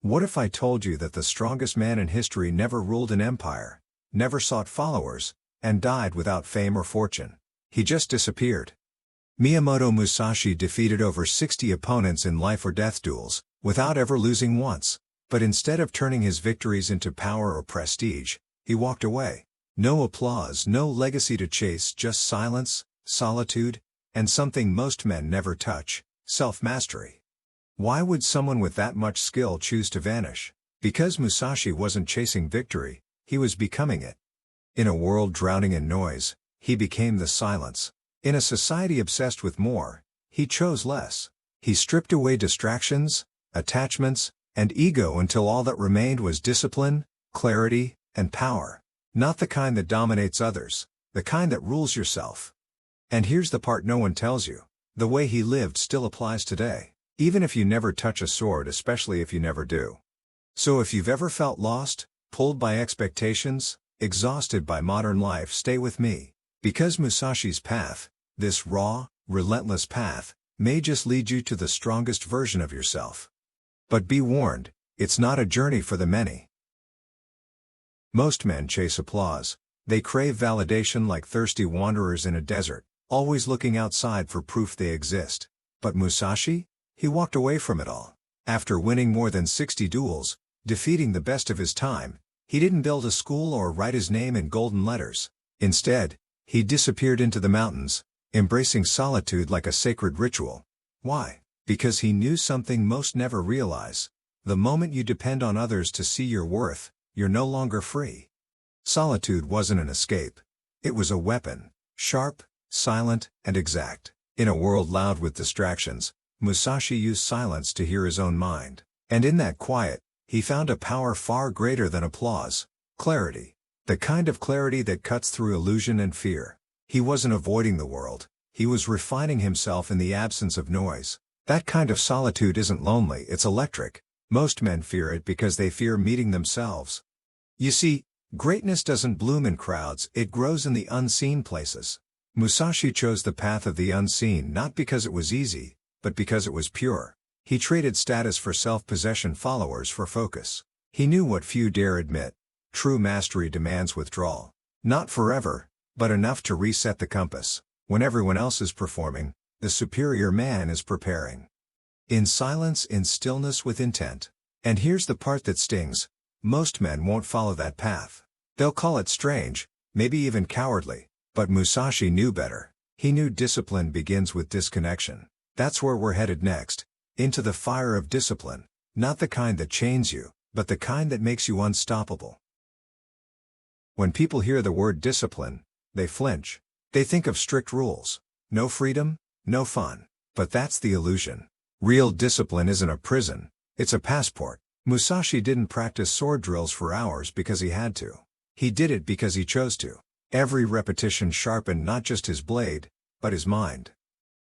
What if I told you that the strongest man in history never ruled an empire, never sought followers, and died without fame or fortune? He just disappeared. Miyamoto Musashi defeated over 60 opponents in life-or-death duels, without ever losing once. But instead of turning his victories into power or prestige, he walked away. No applause, no legacy to chase, just silence, solitude, and something most men never touch: self-mastery. Why would someone with that much skill choose to vanish? Because Musashi wasn't chasing victory, he was becoming it. In a world drowning in noise, he became the silence. In a society obsessed with more, he chose less. He stripped away distractions, attachments, and ego until all that remained was discipline, clarity, and power. Not the kind that dominates others, the kind that rules yourself. And here's the part no one tells you: the way he lived still applies today, even if you never touch a sword, especially if you never do. So if you've ever felt lost, pulled by expectations, exhausted by modern life, stay with me. Because Musashi's path, this raw, relentless path, may just lead you to the strongest version of yourself. But be warned, it's not a journey for the many. Most men chase applause. They crave validation like thirsty wanderers in a desert, always looking outside for proof they exist. But Musashi? He walked away from it all. After winning more than 60 duels, defeating the best of his time, he didn't build a school or write his name in golden letters. Instead, he disappeared into the mountains, embracing solitude like a sacred ritual. Why? Because he knew something most never realize: the moment you depend on others to see your worth, you're no longer free. Solitude wasn't an escape. It was a weapon, sharp, silent, and exact. In a world loud with distractions, Musashi used silence to hear his own mind. And in that quiet, he found a power far greater than applause: clarity. The kind of clarity that cuts through illusion and fear. He wasn't avoiding the world, he was refining himself in the absence of noise. That kind of solitude isn't lonely, it's electric. Most men fear it because they fear meeting themselves. You see, greatness doesn't bloom in crowds, it grows in the unseen places. Musashi chose the path of the unseen not because it was easy, but because it was pure. He traded status for self-possession, followers for focus. He knew what few dare admit: true mastery demands withdrawal. Not forever, but enough to reset the compass. When everyone else is performing, the superior man is preparing. In silence, in stillness, with intent. And here's the part that stings: most men won't follow that path. They'll call it strange, maybe even cowardly. But Musashi knew better. He knew discipline begins with disconnection. That's where we're headed next. Into the fire of discipline. Not the kind that chains you, but the kind that makes you unstoppable. When people hear the word discipline, they flinch. They think of strict rules. No freedom, no fun. But that's the illusion. Real discipline isn't a prison, it's a passport. Musashi didn't practice sword drills for hours because he had to. He did it because he chose to. Every repetition sharpened not just his blade, but his mind.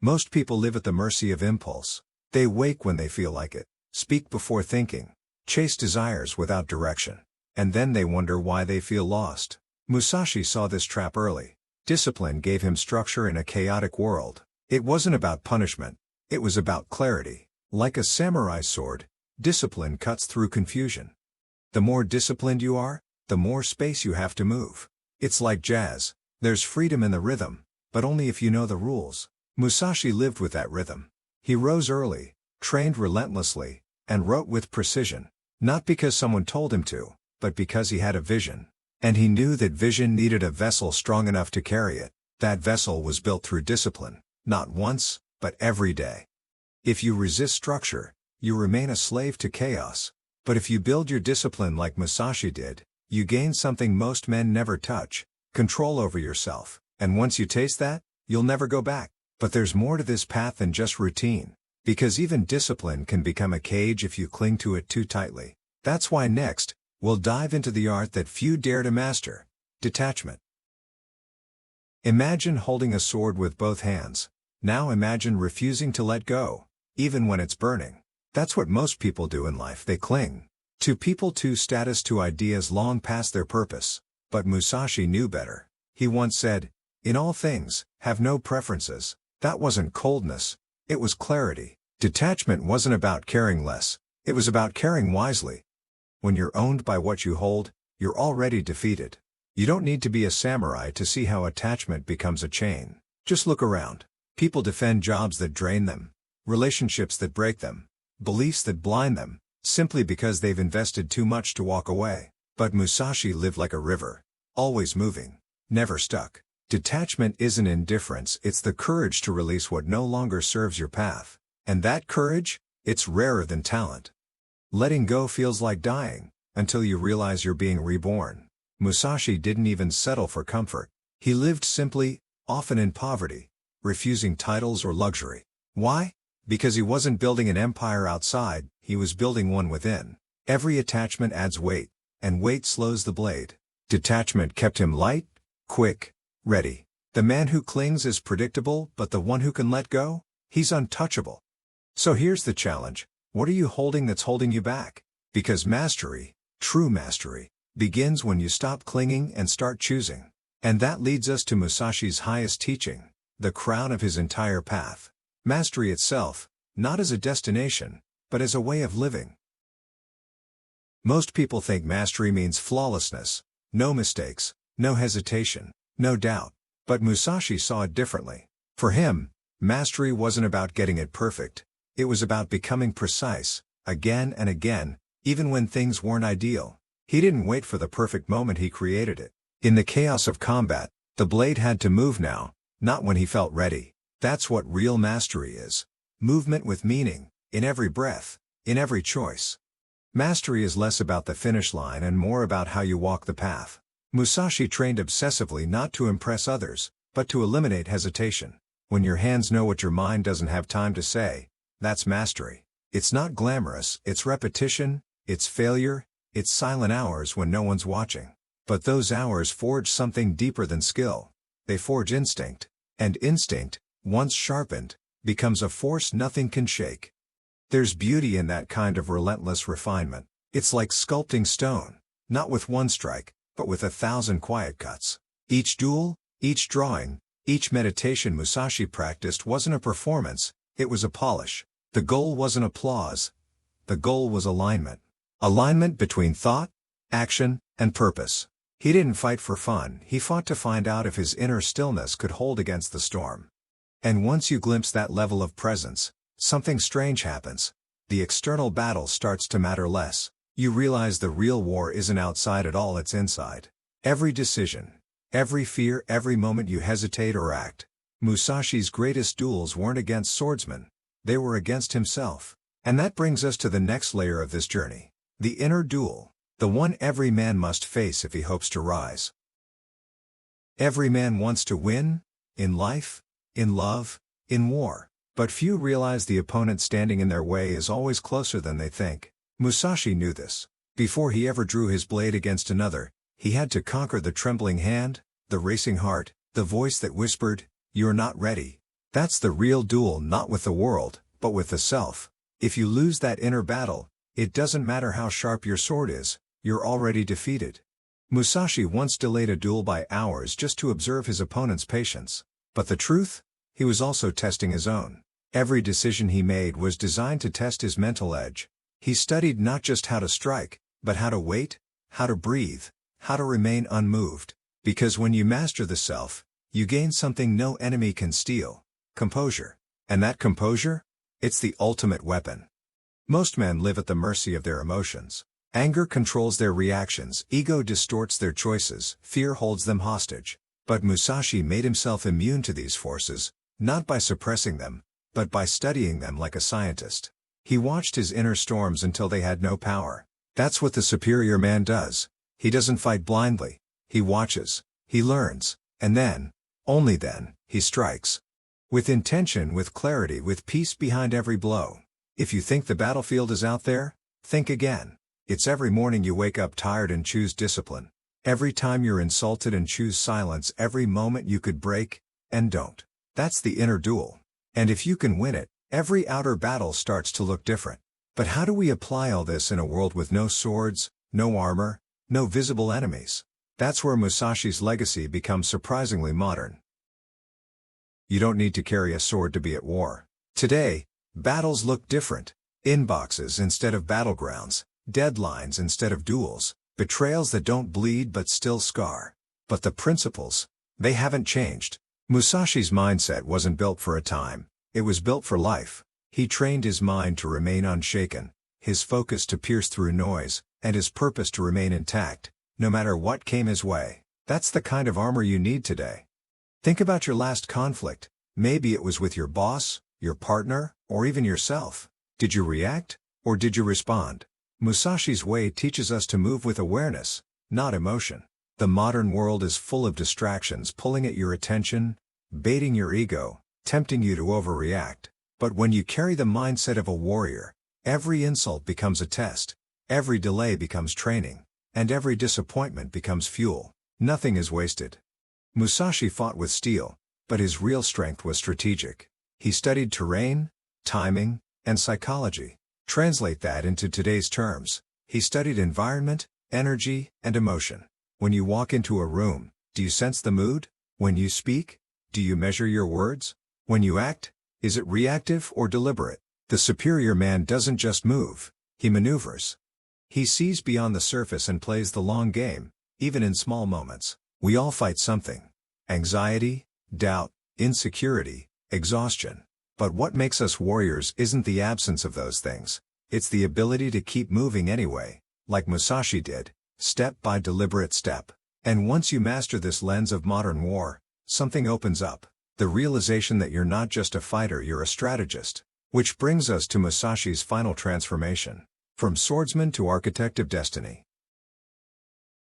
Most people live at the mercy of impulse. They wake when they feel like it, speak before thinking, chase desires without direction. And then they wonder why they feel lost. Musashi saw this trap early. Discipline gave him structure in a chaotic world. It wasn't about punishment, it was about clarity. Like a samurai sword, discipline cuts through confusion. The more disciplined you are, the more space you have to move. It's like jazz. There's freedom in the rhythm, but only if you know the rules. Musashi lived with that rhythm. He rose early, trained relentlessly, and wrote with precision. Not because someone told him to, but because he had a vision. And he knew that vision needed a vessel strong enough to carry it. That vessel was built through discipline, not once, but every day. If you resist structure, you remain a slave to chaos. But if you build your discipline like Musashi did, you gain something most men never touch: control over yourself. And once you taste that, you'll never go back. But there's more to this path than just routine. Because even discipline can become a cage if you cling to it too tightly. That's why next, we'll dive into the art that few dare to master: detachment. Imagine holding a sword with both hands. Now imagine refusing to let go, even when it's burning. That's what most people do in life. They cling to people, to status, to ideas long past their purpose. But Musashi knew better. He once said, "In all things, have no preferences." That wasn't coldness, it was clarity. Detachment wasn't about caring less, It was about caring wisely. When you're owned by what you hold, you're already defeated. You don't need to be a samurai to see how attachment becomes a chain. Just look around. People defend jobs that drain them, relationships that break them, beliefs that blind them, simply because they've invested too much to walk away. But Musashi lived like a river, always moving, never stuck. Detachment isn't indifference, it's the courage to release what no longer serves your path. And that courage, it's rarer than talent. Letting go feels like dying, until you realize you're being reborn. Musashi didn't even settle for comfort. He lived simply, often in poverty, refusing titles or luxury. Why? Because he wasn't building an empire outside, he was building one within. Every attachment adds weight, and weight slows the blade. Detachment kept him light, quick, ready. The man who clings is predictable, but the one who can let go? He's untouchable. So here's the challenge. What are you holding that's holding you back? Because mastery, true mastery, begins when you stop clinging and start choosing. And that leads us to Musashi's highest teaching, the crown of his entire path. Mastery itself, not as a destination, but as a way of living. Most people think mastery means flawlessness, no mistakes, no hesitation, no doubt. But Musashi saw it differently. For him, mastery wasn't about getting it perfect. It was about becoming precise, again and again, even when things weren't ideal. He didn't wait for the perfect moment, he created it. In the chaos of combat, the blade had to move now, not when he felt ready. That's what real mastery is. Movement with meaning, in every breath, in every choice. Mastery is less about the finish line and more about how you walk the path. Musashi trained obsessively not to impress others, but to eliminate hesitation. When your hands know what your mind doesn't have time to say, that's mastery. It's not glamorous, it's repetition, it's failure, it's silent hours when no one's watching. But those hours forge something deeper than skill. They forge instinct. And instinct, once sharpened, becomes a force nothing can shake. There's beauty in that kind of relentless refinement. It's like sculpting stone, not with one strike, but with 1,000 quiet cuts. Each duel, each drawing, each meditation Musashi practiced wasn't a performance, it was a polish. The goal wasn't applause. The goal was alignment. Alignment between thought, action, and purpose. He didn't fight for fun, he fought to find out if his inner stillness could hold against the storm. And once you glimpse that level of presence, something strange happens. The external battle starts to matter less. You realize the real war isn't outside at all, it's inside. Every decision, every fear, every moment you hesitate or act. Musashi's greatest duels weren't against swordsmen. They were against himself. And that brings us to the next layer of this journey. The inner duel. The one every man must face if he hopes to rise. Every man wants to win, in life, in love, in war. But few realize the opponent standing in their way is always closer than they think. Musashi knew this. Before he ever drew his blade against another, he had to conquer the trembling hand, the racing heart, the voice that whispered, "You're not ready." That's the real duel, not with the world, but with the self. If you lose that inner battle, it doesn't matter how sharp your sword is, you're already defeated. Musashi once delayed a duel by hours just to observe his opponent's patience. But the truth? He was also testing his own. Every decision he made was designed to test his mental edge. He studied not just how to strike, but how to wait, how to breathe, how to remain unmoved. Because when you master the self, you gain something no enemy can steal: composure. And that composure? It's the ultimate weapon. Most men live at the mercy of their emotions. Anger controls their reactions, ego distorts their choices, fear holds them hostage. But Musashi made himself immune to these forces, not by suppressing them, but by studying them like a scientist. He watched his inner storms until they had no power. That's what the superior man does. He doesn't fight blindly. He watches, he learns, and then, only then, he strikes. With intention, with clarity, with peace behind every blow. If you think the battlefield is out there, think again. It's every morning you wake up tired and choose discipline. Every time you're insulted and choose silence. Every moment you could break, and don't. That's the inner duel. And if you can win it, every outer battle starts to look different. But how do we apply all this in a world with no swords, no armor, no visible enemies? That's where Musashi's legacy becomes surprisingly modern. You don't need to carry a sword to be at war. Today, battles look different. Inboxes instead of battlegrounds, deadlines instead of duels, betrayals that don't bleed but still scar. But the principles, they haven't changed. Musashi's mindset wasn't built for a time, it was built for life. He trained his mind to remain unshaken, his focus to pierce through noise, and his purpose to remain intact, no matter what came his way. That's the kind of armor you need today. Think about your last conflict. Maybe it was with your boss, your partner, or even yourself. Did you react, or did you respond? Musashi's way teaches us to move with awareness, not emotion. The modern world is full of distractions pulling at your attention, baiting your ego, tempting you to overreact. But when you carry the mindset of a warrior, every insult becomes a test, every delay becomes training, and every disappointment becomes fuel. Nothing is wasted. Musashi fought with steel, but his real strength was strategic. He studied terrain, timing, and psychology. Translate that into today's terms. He studied environment, energy, and emotion. When you walk into a room, do you sense the mood? When you speak, do you measure your words? When you act, is it reactive or deliberate? The superior man doesn't just move, he maneuvers. He sees beyond the surface and plays the long game, even in small moments. We all fight something. Anxiety, doubt, insecurity, exhaustion. But what makes us warriors isn't the absence of those things. It's the ability to keep moving anyway, like Musashi did, step by deliberate step. And once you master this lens of modern war, something opens up. The realization that you're not just a fighter, you're a strategist. Which brings us to Musashi's final transformation. From swordsman to architect of destiny.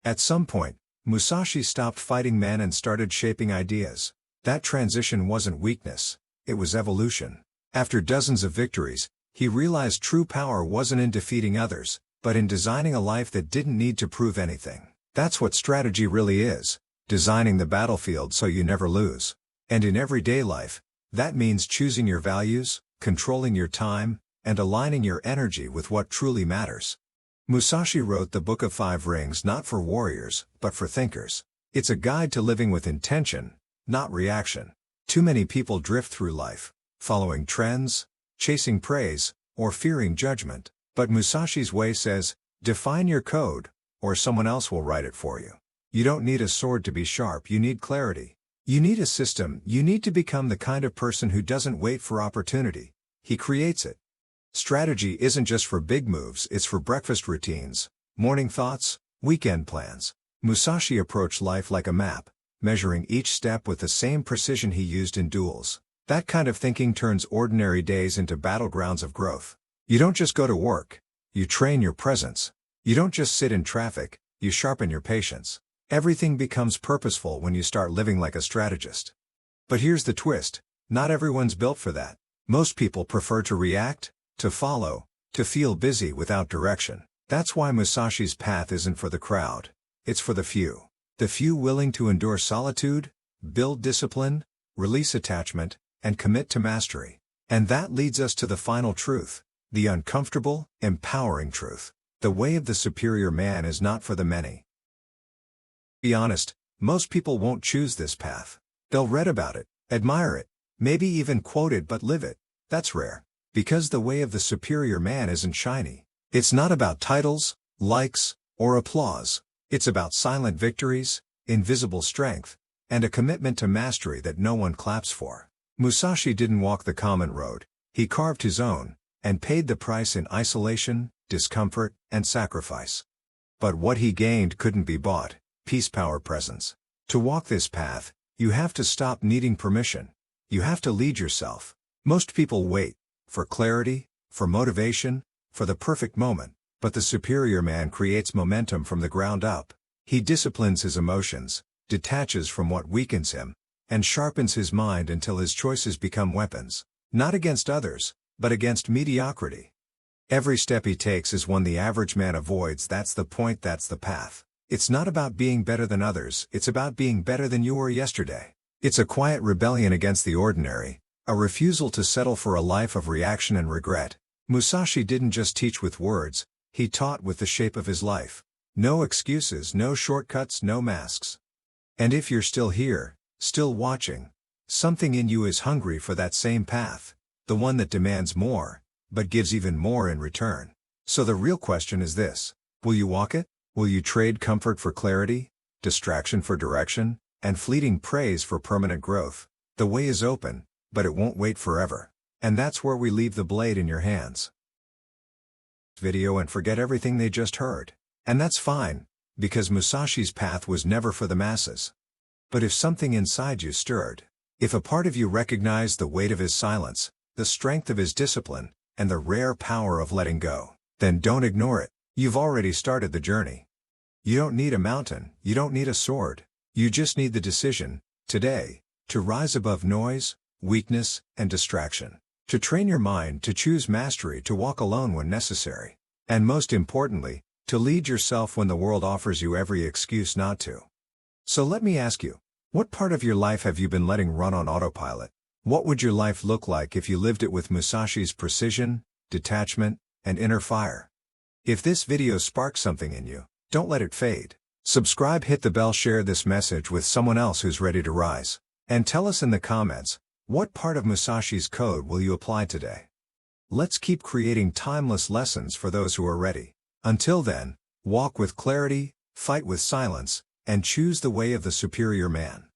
At some point, Musashi stopped fighting men and started shaping ideas. That transition wasn't weakness, it was evolution. After dozens of victories, he realized true power wasn't in defeating others, but in designing a life that didn't need to prove anything. That's what strategy really is, designing the battlefield so you never lose. And in everyday life, that means choosing your values, controlling your time, and aligning your energy with what truly matters. Musashi wrote the Book of Five Rings not for warriors, but for thinkers. It's a guide to living with intention, not reaction. Too many people drift through life, following trends, chasing praise, or fearing judgment. But Musashi's way says, define your code, or someone else will write it for you. You don't need a sword to be sharp, you need clarity. You need a system, you need to become the kind of person who doesn't wait for opportunity. He creates it. Strategy isn't just for big moves, it's for breakfast routines, morning thoughts, weekend plans. Musashi approached life like a map, measuring each step with the same precision he used in duels. That kind of thinking turns ordinary days into battlegrounds of growth. You don't just go to work, you train your presence. You don't just sit in traffic, you sharpen your patience. Everything becomes purposeful when you start living like a strategist. But here's the twist, not everyone's built for that. Most people prefer to react, to follow, to feel busy without direction. That's why Musashi's path isn't for the crowd. It's for the few. The few willing to endure solitude, build discipline, release attachment, and commit to mastery. And that leads us to the final truth, the uncomfortable, empowering truth. The way of the superior man is not for the many. Be honest, most people won't choose this path. They'll read about it, admire it, maybe even quote it but live it. That's rare. Because the way of the superior man isn't shiny. It's not about titles, likes, or applause. It's about silent victories, invisible strength, and a commitment to mastery that no one claps for. Musashi didn't walk the common road. He carved his own, and paid the price in isolation, discomfort, and sacrifice. But what he gained couldn't be bought. Peace, power, presence. To walk this path, you have to stop needing permission. You have to lead yourself. Most people wait. For clarity, for motivation, for the perfect moment, but the superior man creates momentum from the ground up. He disciplines his emotions, detaches from what weakens him, and sharpens his mind until his choices become weapons, not against others, but against mediocrity. Every step he takes is one the average man avoids. That's the point, that's the path. It's not about being better than others, it's about being better than you were yesterday. It's a quiet rebellion against the ordinary. A refusal to settle for a life of reaction and regret. Musashi didn't just teach with words, he taught with the shape of his life. No excuses, no shortcuts, no masks. And if you're still here, still watching, something in you is hungry for that same path. The one that demands more, but gives even more in return. So the real question is this: will you walk it? Will you trade comfort for clarity, distraction for direction, and fleeting praise for permanent growth? The way is open, but it won't wait forever. And that's where we leave the blade in your hands. Video and forget everything they just heard. And that's fine, because Musashi's path was never for the masses. But if something inside you stirred, if a part of you recognized the weight of his silence, the strength of his discipline, and the rare power of letting go, then don't ignore it. You've already started the journey. You don't need a mountain, you don't need a sword. You just need the decision, today, to rise above noise, weakness, and distraction. To train your mind to choose mastery, to walk alone when necessary. And most importantly, to lead yourself when the world offers you every excuse not to. So let me ask you, what part of your life have you been letting run on autopilot? What would your life look like if you lived it with Musashi's precision, detachment, and inner fire? If this video sparks something in you, don't let it fade. Subscribe, hit the bell, share this message with someone else who's ready to rise. And tell us in the comments, what part of Musashi's code will you apply today? Let's keep creating timeless lessons for those who are ready. Until then, walk with clarity, fight with silence, and choose the way of the superior man.